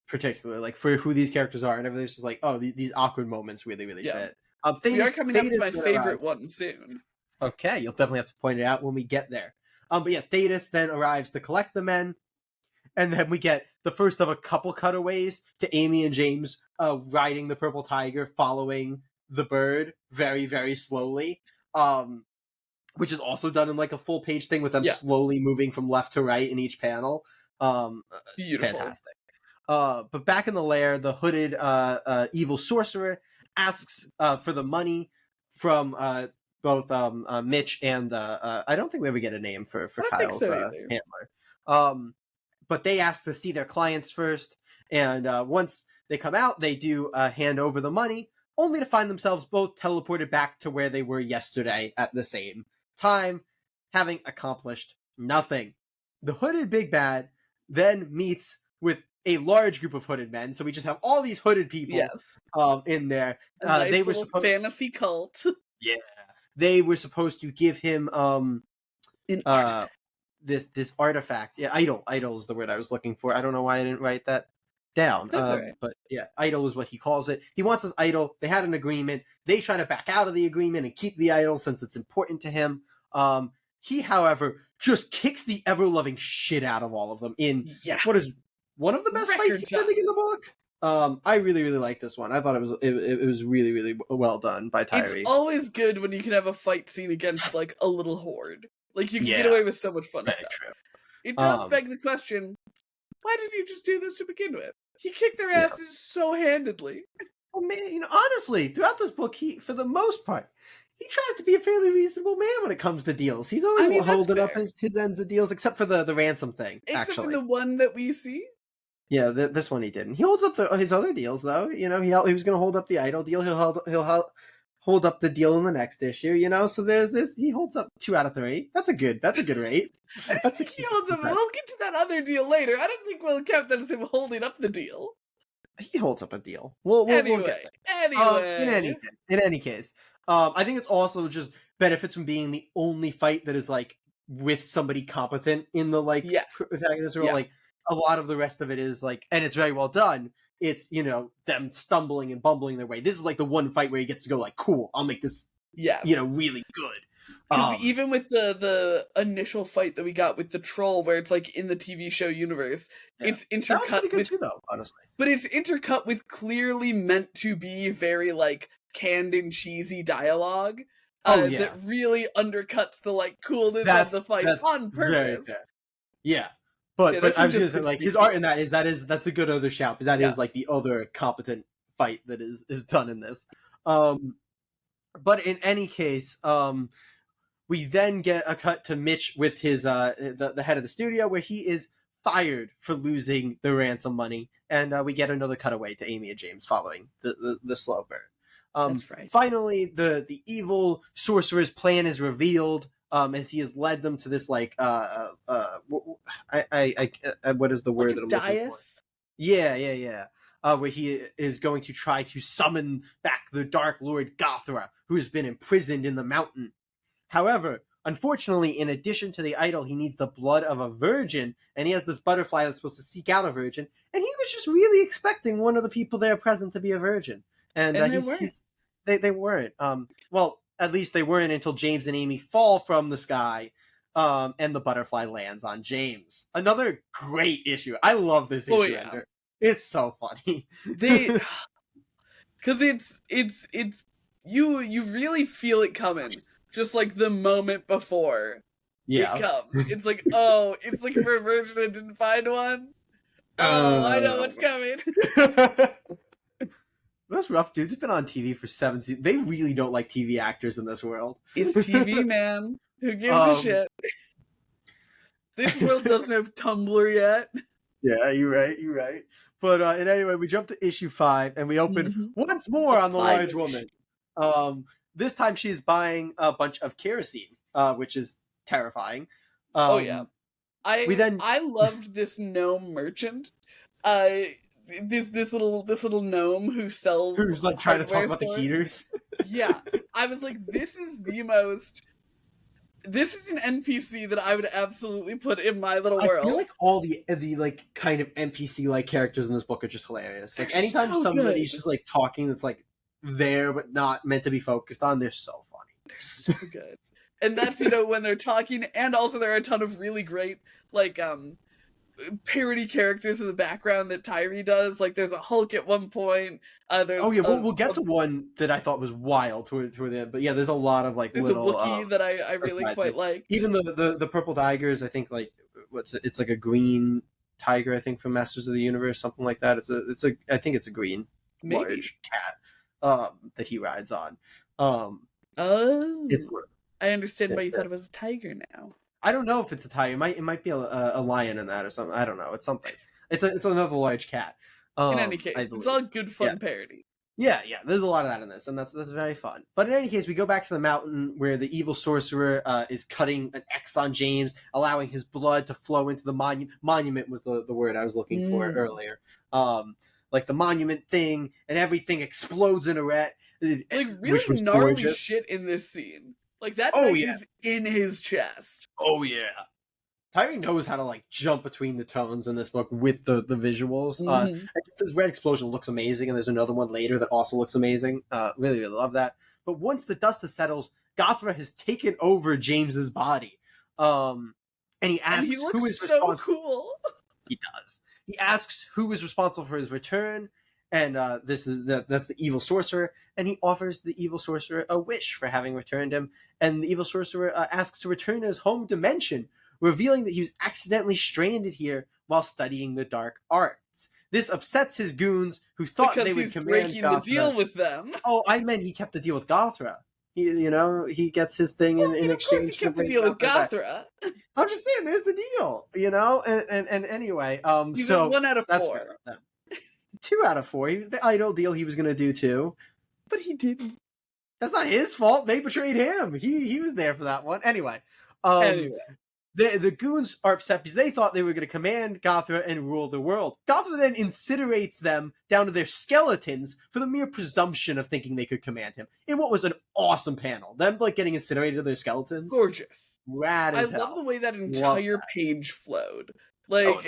Particularly like for who these characters are and everything. It's just like, oh, these awkward moments really fit. We are coming up to my favorite one soon. Okay, you'll definitely have to point it out when we get there. But yeah, Thetis then arrives to collect the men, and then we get the first of a couple cutaways to Amy and James riding the purple tiger, following the bird very, very slowly, which is also done in like a full page thing with them slowly moving from left to right in each panel. Beautiful. Fantastic. But back in the lair, the hooded evil sorcerer asks for the money from both Mitch and I don't think we ever get a name for Kyle's handler. But they ask to see their clients first, and once they come out, they do hand over the money, only to find themselves both teleported back to where they were yesterday at the same time, having accomplished nothing. The hooded big bad then meets with a large group of hooded men, so we just have all these hooded people in there. A nice they were fantasy cult. Yeah, they were supposed to give him this artifact. Yeah, idol is the word I was looking for. I don't know why I didn't write that down. That's all right. But yeah, idol is what he calls it. He wants this idol. They had an agreement. They try to back out of the agreement and keep the idol since it's important to him. He, however, just kicks the ever-loving shit out of all of them in what is one of the best fights he's in the book. I really like this one. I thought it was really well done by Tyree. It's always good when you can have a fight scene against like a little horde. Like you can get away with so much fun stuff. True. It does beg the question: why didn't you just do this to begin with? He kicked their asses so handedly. Well, man, honestly, throughout this book, he, for the most part, he tries to be a fairly reasonable man when it comes to deals. He's always holding up his ends of deals, except for the ransom thing. Except for the one that we see. Yeah, this one he didn't. He holds up his other deals, though. You know, he was going to hold up the idol deal. He'll hold up the deal in the next issue. You know, so there's this. He holds up 2 out of 3. That's a good rate. That's he holds up. We'll get to that other deal later. I don't think we'll count that as him holding up the deal. He holds up a deal. We'll get there. Anyway, in any case, I think it's also just benefits from being the only fight that is like with somebody competent in the protagonist role. Like a lot of the rest of it is like, and it's very well done. It's, you know, them stumbling and bumbling their way. This is like the one fight where he gets to go like, cool, I'll make this, really good. Because even with the initial fight that we got with the troll, where it's like in the TV show universe, Yeah. it's That was pretty intercut good with, too, though, honestly. but it's intercut with clearly meant to be very like canned and cheesy dialogue. Oh yeah, That really undercuts the like coolness of the fight that's on very purpose. fair. Yeah, Yeah, but this I one was gonna just say gets like me his art in that's a good other shout because that Yeah. is like the other competent fight that is done in this. But in any case, we then get a cut to Mitch with his the head of the studio where he is fired for losing the ransom money, and we get another cutaway to Amy and James following the slow burn. That's right. Finally, the evil sorcerer's plan is revealed. As he has led them to this like what is the word that I'm looking for? Yeah. Where he is going to try to summon back the Dark Lord Gothra, who has been imprisoned in the mountain. However, unfortunately, in addition to the idol, he needs the blood of a virgin, and he has this butterfly that's supposed to seek out a virgin, and he was just really expecting one of the people there present to be a virgin. And they weren't. Well, at least they weren't until James and Amy fall from the sky, and the butterfly lands on James. Another great issue. I love this issue. Ender. It's so funny. Because it's you really feel it coming, just like the moment before it comes. It's like, oh, it's looking for a virgin and didn't find one. Oh, I know what's coming. That's rough, dude. It's been on TV for 7 seasons. They really don't like TV actors in this world. It's TV, man. Who gives a shit? This world doesn't have Tumblr yet. Yeah, you're right. But and anyway, we jump to issue 5, and we open once more on the large woman. This time she's buying a bunch of kerosene, which is terrifying. I loved this gnome merchant. This little gnome who's like trying to talk about the heaters. Yeah, I was like, this is an NPC that I would absolutely put in my little world. I feel like all the like kind of NPC like characters in this book are just hilarious. Like anytime somebody's just like talking that's like there but not meant to be focused on, they're so funny. They're so good. And that's, when they're talking, and also there are a ton of really great like parody characters in the background that Tyree does. Like there's a Hulk at one point. We'll get to one that I thought was wild toward the end. But yeah, there's a lot of like there's little, a Wookiee that I really quite like. Even the purple tigers, I think like it's like a green tiger, I think from Masters of the Universe, something like that. I think it's a green large cat that he rides on. I understand why you thought it was a tiger now. I don't know if it's a tiger. It might be a lion in that or something. I don't know. It's something. It's another large cat. In any case, it's all good fun parody. Yeah. There's a lot of that in this, and that's very fun. But in any case, we go back to the mountain where the evil sorcerer is cutting an X on James, allowing his blood to flow into the monument. Monument was the word I was looking for earlier. Like the monument thing, and everything explodes in a rat. Like really gnarly shit in this scene. Like that knife is in his chest. Oh yeah. Tyree knows how to like jump between the tones in this book with the visuals. This red explosion looks amazing, and there's another one later that also looks amazing. Really love that. But once the dust settles, Gothra has taken over James's body. And he asks who is responsible. Cool. He does. He asks who is responsible for his return, and that's the evil sorcerer, and he offers the evil sorcerer a wish for having returned him, and the evil sorcerer asks to return to his home dimension, revealing that he was accidentally stranded here while studying the dark arts. This upsets his goons, who thought they would command breaking Gothra. The deal with them. Oh, I meant he kept the deal with Gothra. He gets his thing in exchange. He kept the deal with Gothra. I'm just saying, there's the deal, and anyway, He's so 1 out of 4. Fair. 2 out of 4. He was the idol deal he was going to do too, but he didn't. That's not his fault. They betrayed him. He was there for that one. Anyway, the goons are upset because they thought they were going to command Gothra and rule the world. Gothra then incinerates them down to their skeletons for the mere presumption of thinking they could command him. In what was an awesome panel, them like getting incinerated to their skeletons. Gorgeous, rad as hell. I love the way that entire page flowed. Like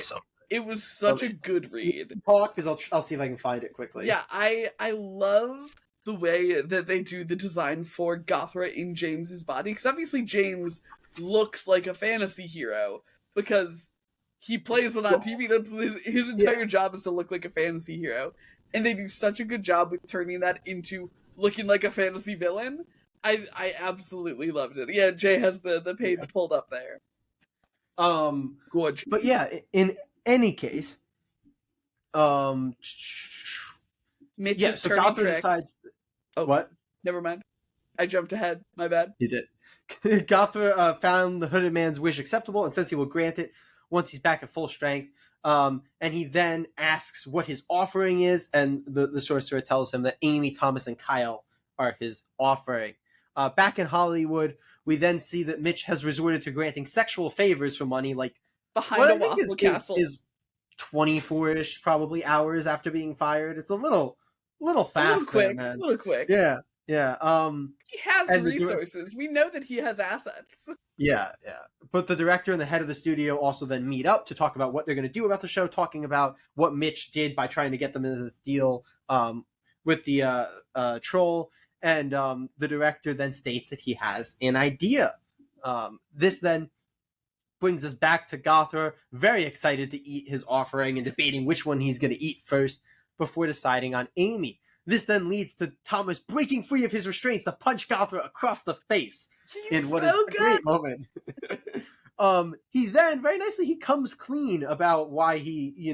it was such a good read. Talk because I'll see if I can find it quickly. Yeah, I love the way that they do the design for Gothra in James's body, because obviously James looks like a fantasy hero because he plays one on TV. That's his entire job is to look like a fantasy hero, and they do such a good job with turning that into looking like a fantasy villain. I absolutely loved it. Yeah, Jay has the page pulled up there. Gorgeous. But yeah, in any case, Mitch's so turning Gothra trick. decides. Oh, what? Never mind. I jumped ahead. My bad. You did. Gothra found the hooded man's wish acceptable and says he will grant it once he's back at full strength. And he then asks what his offering is, and the sorcerer tells him that Amy, Thomas, and Kyle are his offering. Back in Hollywood, we then see that Mitch has resorted to granting sexual favors for money, like behind a waffle castle. Is 24-ish probably hours after being fired. It's a little fast, quick, man. A little quick. Yeah. He has resources. We know that he has assets. Yeah. But the director and the head of the studio also then meet up to talk about what they're going to do about the show, talking about what Mitch did by trying to get them into this deal with the troll. And the director then states that he has an idea. This then brings us back to Gothra, very excited to eat his offering and debating which one he's going to eat first before deciding on Amy. This then leads to Thomas breaking free of his restraints to punch Gothra across the face in what is a great moment. He then, very nicely, he comes clean about why he,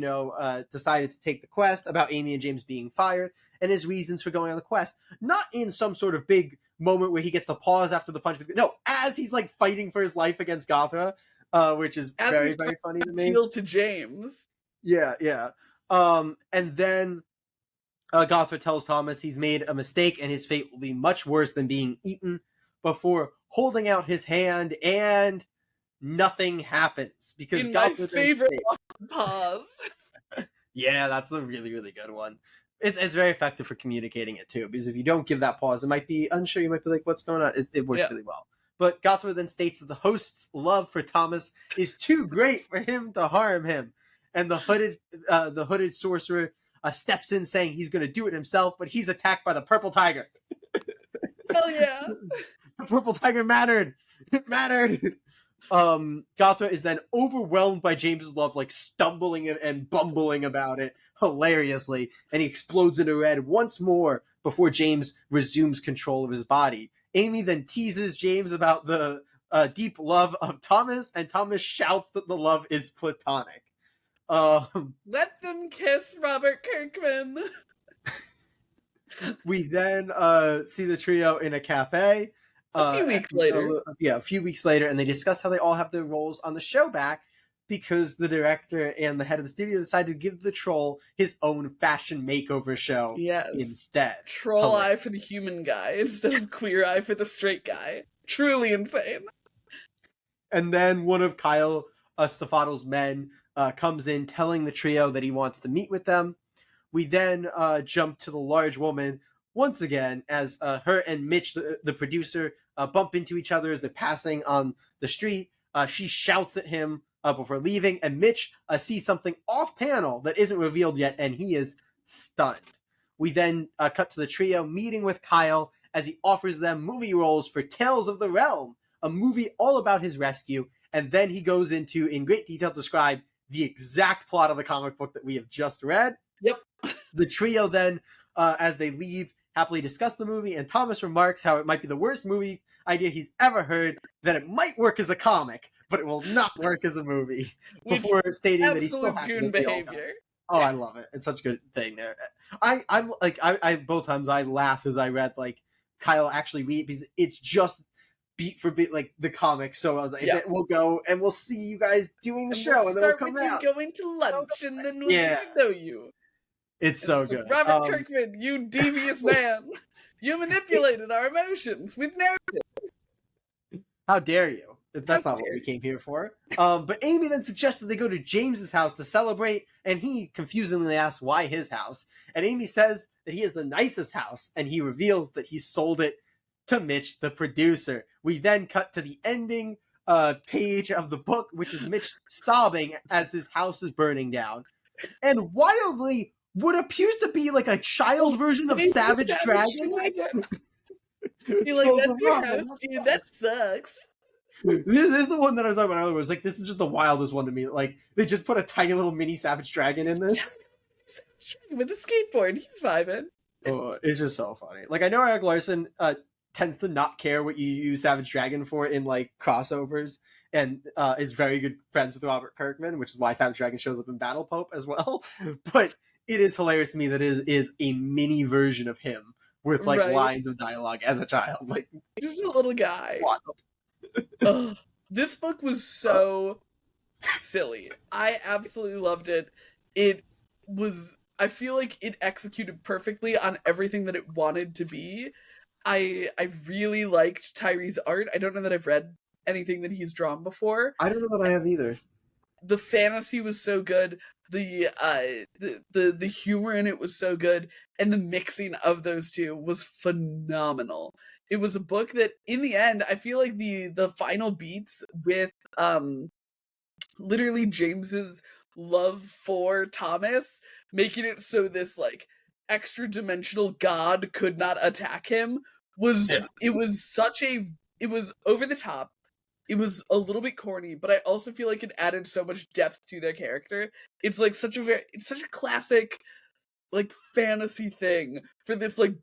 decided to take the quest, about Amy and James being fired, and his reasons for going on the quest. Not in some sort of big moment where he gets the pause after the punch. No, as he's like fighting for his life against Gothra, which is as very, very funny to me. Appeal to James. Yeah. And then Gothra tells Thomas he's made a mistake and his fate will be much worse than being eaten, before holding out his hand, and nothing happens because Gothra. My favorite pause. Yeah, that's a really, really good one. It's very effective for communicating it too, because if you don't give that pause, it might be unsure. You might be like, "What's going on?" It works really well. But Gothra then states that the host's love for Thomas is too great for him to harm him, and the hooded sorcerer steps in, saying he's going to do it himself, but he's attacked by the purple tiger. Hell yeah! The purple tiger mattered. It mattered. Gothra is then overwhelmed by James's love, like stumbling and bumbling about it hilariously, and he explodes into red once more before James resumes control of his body. Amy then teases James about the deep love of Thomas, and Thomas shouts that the love is platonic. Let them kiss, Robert Kirkman. We then see the trio in a cafe. A few weeks later. A few weeks later, and they discuss how they all have their roles on the show back because the director and the head of the studio decided to give the troll his own fashion makeover show instead. Troll eye for the human guy instead of queer eye for the straight guy. Truly insane. And then one of Kyle Stefano's men comes in telling the trio that he wants to meet with them. We then jump to the large woman once again as her and Mitch, the producer, bump into each other as they're passing on the street. She shouts at him before leaving, and Mitch sees something off panel that isn't revealed yet, and he is stunned. We then cut to the trio meeting with Kyle as he offers them movie roles for Tales of the Realm, a movie all about his rescue, and then he goes into, in great detail, describe the exact plot of the comic book that we have just read. Yep. The trio then, as they leave, happily discuss the movie, and Thomas remarks how it might be the worst movie idea he's ever heard, that it might work as a comic, but it will not work as a movie, before stating that he's still happy goon behavior. Oh, I love it. It's such a good thing there. I both times I laughed as I read like Kyle actually read, because it's just beat for beat like the comic. So I was like, we'll go and we'll see you guys doing the show, and then we'll come out. Going to lunch, and then we'll get to know you. It's so good. Robert Kirkman, you devious man. You manipulated our emotions with narrative. How dare you? That's not what we came here for. But Amy then suggested they go to James's house to celebrate, and he confusingly asks why his house. And Amy says that he has the nicest house, and he reveals that he sold it to Mitch, the producer. We then cut to the ending page of the book, which is Mitch sobbing as his house is burning down. And wildly, what appears to be like a child version of Savage Dragon. Be like, Kills that's him your off, house, like, dude. That sucks. This is the one that I was talking about earlier. It was like, this is just the wildest one to me. Like, they just put a tiny little mini Savage Dragon in this. With a skateboard, he's vibing. Oh, it's just so funny. Like, I know Eric Larson tends to not care what you use Savage Dragon for in like crossovers, and is very good friends with Robert Kirkman, which is why Savage Dragon shows up in Battle Pope as well. But it is hilarious to me that it is a mini version of him with like lines of dialogue as a child. Like, just a little guy. This book was so silly. I absolutely loved it. I feel like it executed perfectly on everything that it wanted to be. I really liked Tyrie's art. I don't know that I've read anything that he's drawn before. I don't know that I have either. The fantasy was so good. The humor in it was so good, and the mixing of those two was phenomenal. It was a book that, in the end, I feel like the final beats with literally James's love for Thomas, making it so this like extra dimensional god could not attack him, it was over the top. It was a little bit corny, but I also feel like it added so much depth to their character. It's like such a classic like fantasy thing for this like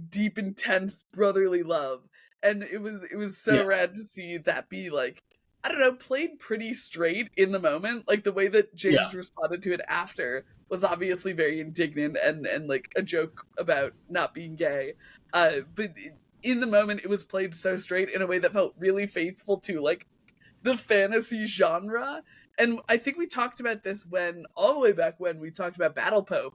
deep intense brotherly love. And it was so rad to see that be like, I don't know, played pretty straight in the moment. Like the way that James responded to it after was obviously very indignant and like a joke about not being gay. But in the moment it was played so straight in a way that felt really faithful to like the fantasy genre. And I think we talked about this all the way back when we talked about Battle Pope.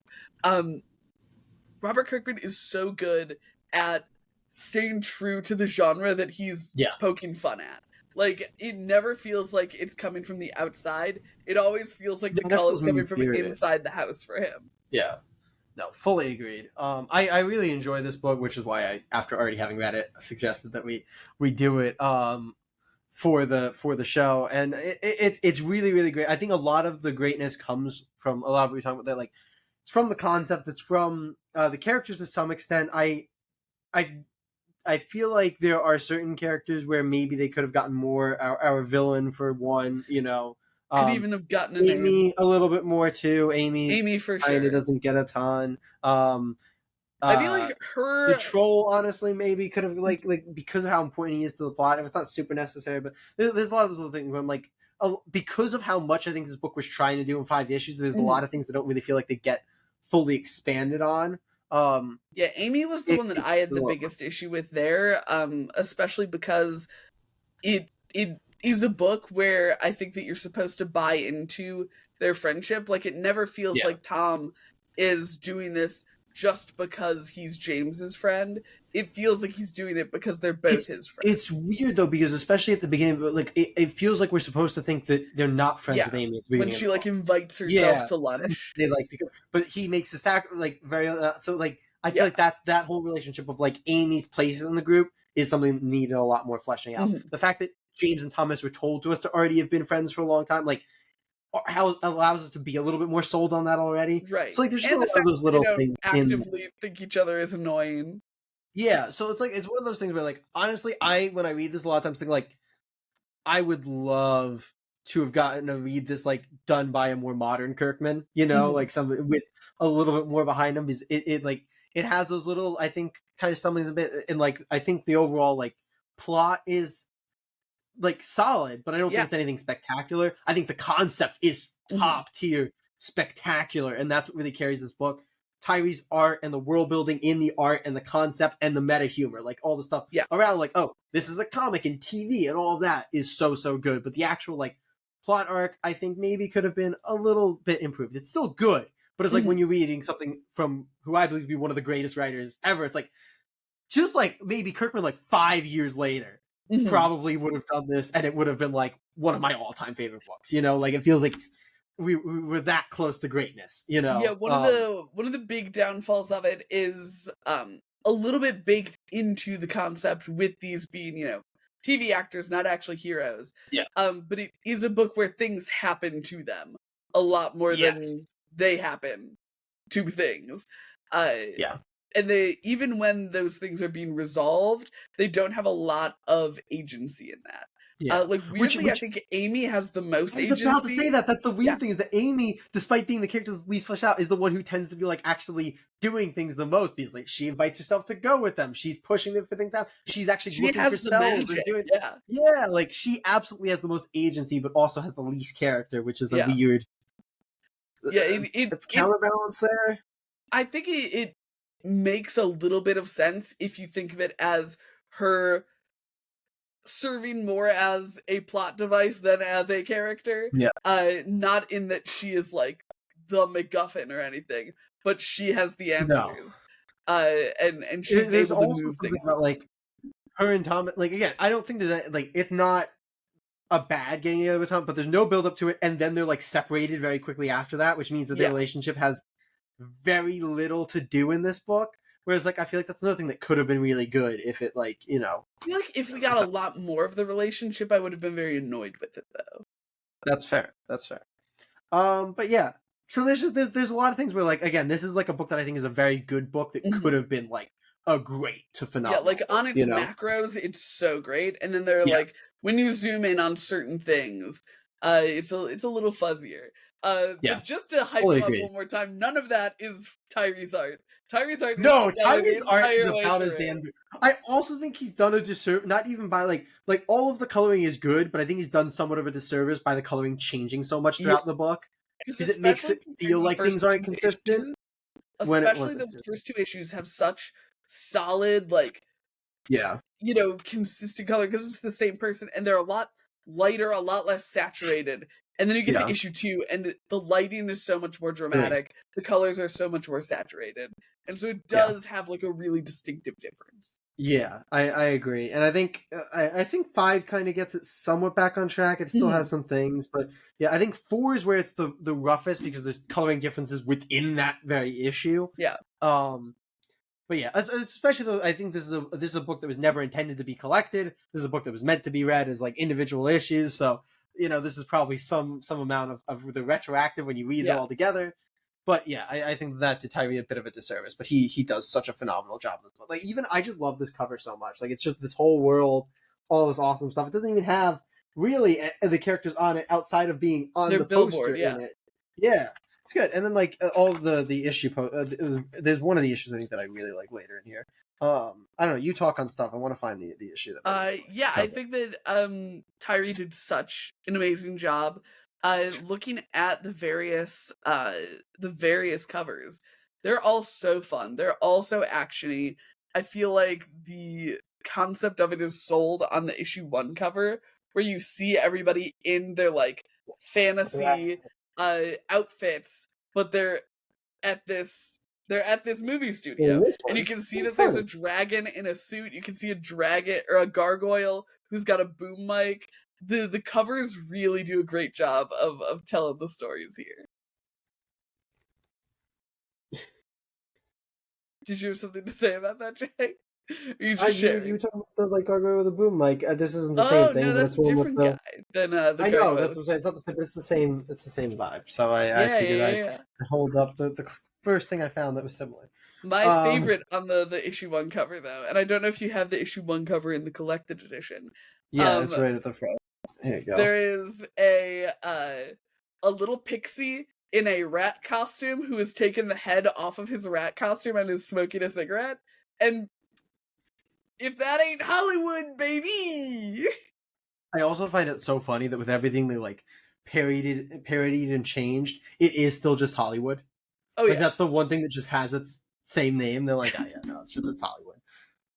Robert Kirkman is so good at staying true to the genre that he's poking fun at. Like, it never feels like it's coming from the outside. It always feels like the call is coming from inside the house for him. Yeah. No, fully agreed. I really enjoy this book, which is why I, after already having read it, suggested that we do it for the show. And it's really, really great. I think a lot of the greatness comes from a lot of what we're talking about there. Like, it's from the concept, it's from the characters to some extent. I feel like there are certain characters where maybe they could have gotten more. Our villain, for one, you know, could even have gotten a Amy name. a little bit more too. Amy for sure doesn't get a ton. I feel like her the troll honestly maybe could have like because of how important he is to the plot. If it's not super necessary, but there's a lot of those little things where I'm like, because of how much I think this book was trying to do in 5 issues, there's a lot of things that don't really feel like they get fully expanded on. Amy was the one that I had the biggest issue with there, especially because it is a book where I think that you're supposed to buy into their friendship. Like, it never feels like Tom is doing this just because he's James's friend. It feels like he's doing it because they're both his friends. It's weird though, because especially at the beginning, like it feels like we're supposed to think that they're not friends with Amy at the beginning. When she like invites herself to lunch, they like, but he makes a like very so like I feel like that whole relationship of like Amy's place in the group is something that needed a lot more fleshing out. The fact that James and Thomas were told to us to already have been friends for a long time, like, how allows us to be a little bit more sold on that already. Right. So like there's just a lot of those little things actively think each other is annoying. Yeah, so it's like it's one of those things where like honestly when I read this a lot of times think like I would love to have gotten to read this like done by a more modern Kirkman, you know, like somebody with a little bit more behind him, because it like it has those little, I think, kind of stumblings a bit, and like I think the overall like plot is like solid, but I don't think it's anything spectacular. I think the concept is top tier spectacular, and that's what really carries this book. Tyrie's art and the world building in the art and the concept and the meta humor, like all the stuff around, like, oh, this is a comic and TV and all of that is so good. But the actual like plot arc, I think maybe could have been a little bit improved. It's still good, but it's like when you're reading something from who I believe to be one of the greatest writers ever, it's like just like maybe Kirkman like 5 years later probably would have done this, and it would have been like one of my all-time favorite books. You know, like it feels like we were that close to greatness. You know, one of the big downfalls of it is a little bit baked into the concept with these being, you know, TV actors, not actually heroes. But it is a book where things happen to them a lot more than they happen two things. Yeah. And they, even when those things are being resolved, they don't have a lot of agency in that. Yeah. Like weirdly, I think Amy has the most I was agency. about to say that. That's the Yeah. weird thing, is that Amy, despite being the character's least fleshed out, is the one who tends to be like actually doing things the most, because like she invites herself to go with them. She's pushing them for things out. She's actually She looking has for the spells magic. and doing. Yeah. Yeah, like she absolutely has the most agency, but also has the least character, which is a Yeah. weird Yeah. It counterbalance there. I think it makes a little bit of sense if you think of it as her serving more as a plot device than as a character. Yeah. Not in that she is like the MacGuffin or anything, but she has the No. answers. And she's There's able to also move something things. about like her and Tom. Like again, I don't think there's like, it's not a bad getting together with Tom, but there's no build up to it, and then they're like separated very quickly after that, which means that their relationship has very little to do in this book. Whereas like I feel like that's another thing that could have been really good if it like, you know. I feel like if we got a lot more of the relationship, I would have been very annoyed with it though. That's fair. That's fair. But yeah. So there's a lot of things where like, again, this is like a book that I think is a very good book that could have been like a great to phenomenal. Yeah, like on its you know? macros, it's so great, and then they're like when you zoom in on certain things, it's a little fuzzier. But just to hype him up one more time, none of that is Tyrese art. Tyrese art. No, Tyrese art is about as damn good. I also think he's done a disservice, not even by like all of the coloring is good, but I think he's done somewhat of a disservice by the coloring changing so much throughout the book, because it makes it feel like things aren't consistent. Especially those first two issues have such solid, like, you know, consistent color because it's the same person, and they're a lot lighter, a lot less saturated. And then you get to issue 2, and the lighting is so much more dramatic. The colors are so much more saturated, and so it does have like a really distinctive difference. Yeah, I agree, and I think 5 kind of gets it somewhat back on track. It still has some things, but yeah, I think 4 is where it's the roughest, because there's coloring differences within that very issue. Yeah. But yeah, especially though, I think this is a book that was never intended to be collected. This is a book that was meant to be read as like individual issues. So, you know, this is probably some amount of the retroactive when you read it all together. But yeah, I think that did Tyree a bit of a disservice. But he does such a phenomenal job with this book. Like, even I just love this cover so much. Like, it's just this whole world, all this awesome stuff. It doesn't even have really the characters on it outside of being on the poster in it. Yeah. It's good. And then like all the issue there's one of the issues I think that I really like later in here. I don't know, you talk on stuff. I want to find the issue that I think that Tyree did such an amazing job looking at the various covers. They're all so fun. They're all so actiony. I feel like the concept of it is sold on the issue 1 cover, where you see everybody in their like fantasy outfits, but they're at this movie studio, and you can see that there's a dragon in a suit. You can see a dragon or a gargoyle who's got a boom mic. The covers really do a great job of telling the stories here. Did you have something to say about that, Jay? You just you talking about the like gargoyle with a boom mic. This isn't the same thing. No, that's a different guy than the I gargoyle. know, that's what I'm saying. It's not the same, but it's the same. It's the same vibe. So I figured I'd hold up the first thing I found that was similar. My favorite on the issue 1 cover, though, and I don't know if you have the issue 1 cover in the collected edition. Yeah, it's right at the front. Here you go. There is a little pixie in a rat costume who has taken the head off of his rat costume and is smoking a cigarette. And if that ain't Hollywood, baby! I also find it so funny that with everything they like parodied and changed, it is still just Hollywood. Oh yeah, that's the one thing that just has its same name. They're like, oh yeah, no, it's Hollywood.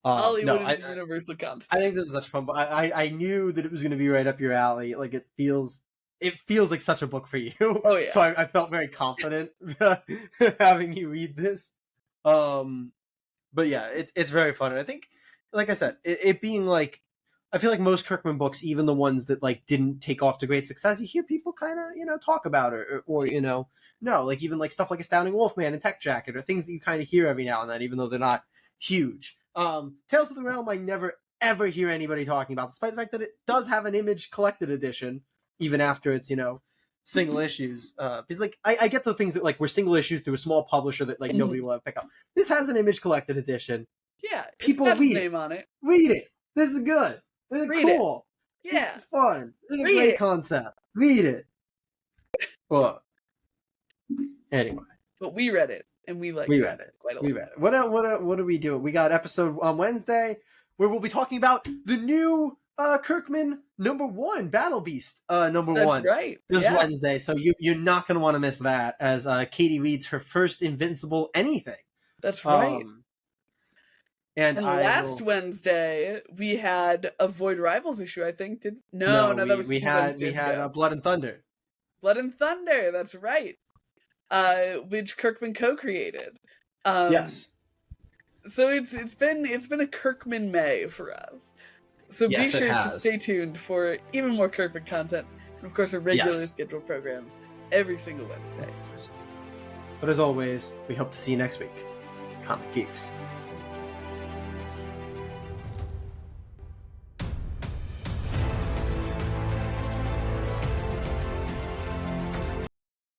Hollywood is the universal constant. I think this is such fun. But I knew that it was going to be right up your alley. Like it feels like such a book for you. Oh yeah. So I felt very confident having you read this. But yeah, it's very fun. And I think, like I said, it being like, I feel like most Kirkman books, even the ones that like didn't take off to great success, you hear people kind of talk about it, or no, like even like stuff like Astounding Wolfman and Tech Jacket, or things that you kind of hear every now and then, even though they're not huge. Tales of the Realm, I never ever hear anybody talking about, despite the fact that it does have an Image collected edition, even after it's single issues. Because like I get the things that like were single issues through a small publisher that like nobody will ever pick up. This has an Image collected edition. Yeah, People it's got his read name on it. Read it. This is good. This is Read it. cool. Yeah, This is fun. This is a Read great it. concept. Read it. Well, anyway, but we read it and we liked we read it. quite a lot. We read it. What do we do? We got episode on Wednesday where we'll be talking about the new Kirkman #1 Battle Beast #1. That's right. This Yeah. Wednesday, so you're not going to want to miss that as Katie reads her first Invincible anything. That's right. And last Wednesday we had a Void Rivals issue. I think that was we two had Wednesdays ago. Blood and Thunder. Blood and Thunder. That's right. Which Kirkman co-created. Yes. So it's been a Kirkman May for us. So be sure to stay tuned for even more Kirkman content, and of course our regularly scheduled programs every single Wednesday. But as always, we hope to see you next week, Comic Geeks.